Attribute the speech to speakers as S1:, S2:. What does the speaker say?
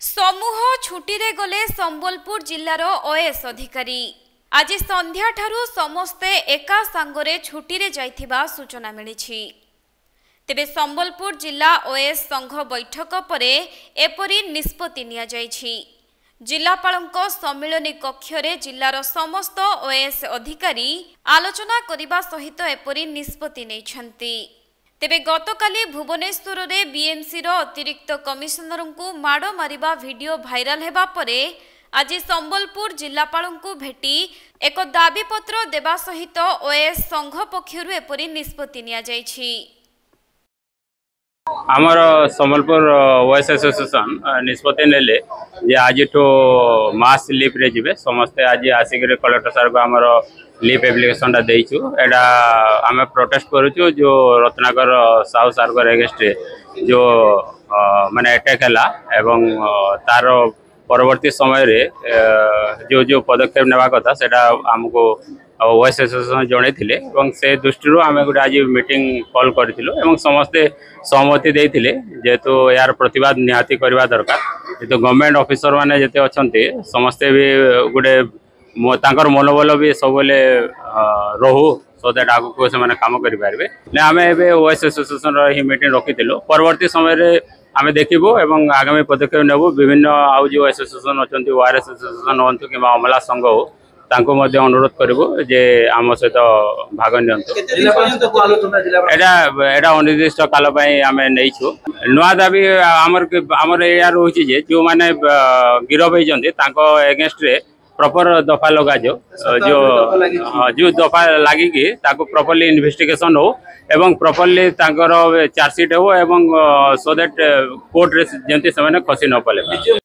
S1: समूह छुट्टी रे गले संबलपुर जिल्लार ओएस अधिकारी आज संध्या ठारू समस्ते एका सांगरे छुट्टी रे जाइथिबा सूचना मिलिछि। तेबे संबलपुर जिला ओएस संघ बैठक परे एपरि निष्पत्ति निया जाइछि। जिलापालक सम्मिलनी कक्ष रे जिल्लार समस्त ओएस अधिकारी आलोचना करिबा सहित एपरि निष्पत्ति नैछन्ति। तेबे गतकाली भुवनेश्वर रे बीएमसी रो अतिरिक्त कमिशनर को माड़ मारिबा वीडियो भाइराल हेबा परे आज संबलपुर जिलापालଙ୍କୁ भेटी एक दाबीपत्र देबा सहित ओएस संघ पक्षरु एपरि निष्पत्ति निया जाइछि।
S2: आमर संबलपुर ओएस एसोसिएशन निष्पत्ति नेले जे आज मास लीव रे जिवे समस्ते आज आसिक कलेक्टर सर को आमर लीव एप्लिकेशन देइछु। एडा आमे प्रोटेस्ट करूछु जो रत्नाकर साहू सर को अगेंस्ट जो माने अटैक हला एवं तार परवर्ती समय रे जो जो पदक्षेप नेबा कथा सेटा हमको ओएस एसोसिएशन जणैथिले एवं से दृष्टि आमे गुटे आज मीटिंग कॉल करथिलो एवं समस्ते सहमति देइथिले जेतु यार प्रतिवाद निहाती करबा दरकार। जेतु गवर्नमेंट ऑफिसर माने जेते अछंती समस्ते भी गुटे तांकर मनोबल भी सबले रहू सो दैट आगु को से माने काम करि पारबे ने आमे एबे ओएस एसोसिएशन रो ही मीटिंग रखिथिलो। परवर्ती समय रे आमे देखिबो एवं आगामी पदक्षेप नेबो। विभिन्न आउ जो एसोसिएशन अछंती ओआरएस एसोसिएशन होंतु कि अमला संघ हो तांको मध्ये अनुरोध करबो जे आम सहित भाग नियंतो। एडा अनिर्दिष्ट काल पई आमे नैछु। नुआ दाबी हमर यार होछि जे जो माने गिरफ होइजंती तांको अगेंस्ट रे प्रॉपर दफा लगा जो दफा लगी कि ताको प्रॉपर्ली इन्वेस्टिगेशन हो एवं प्रॉपर्ली तांकर चार्जशीट हो एवं सो दैट कोर्ट रे जेंती से खसी न पले।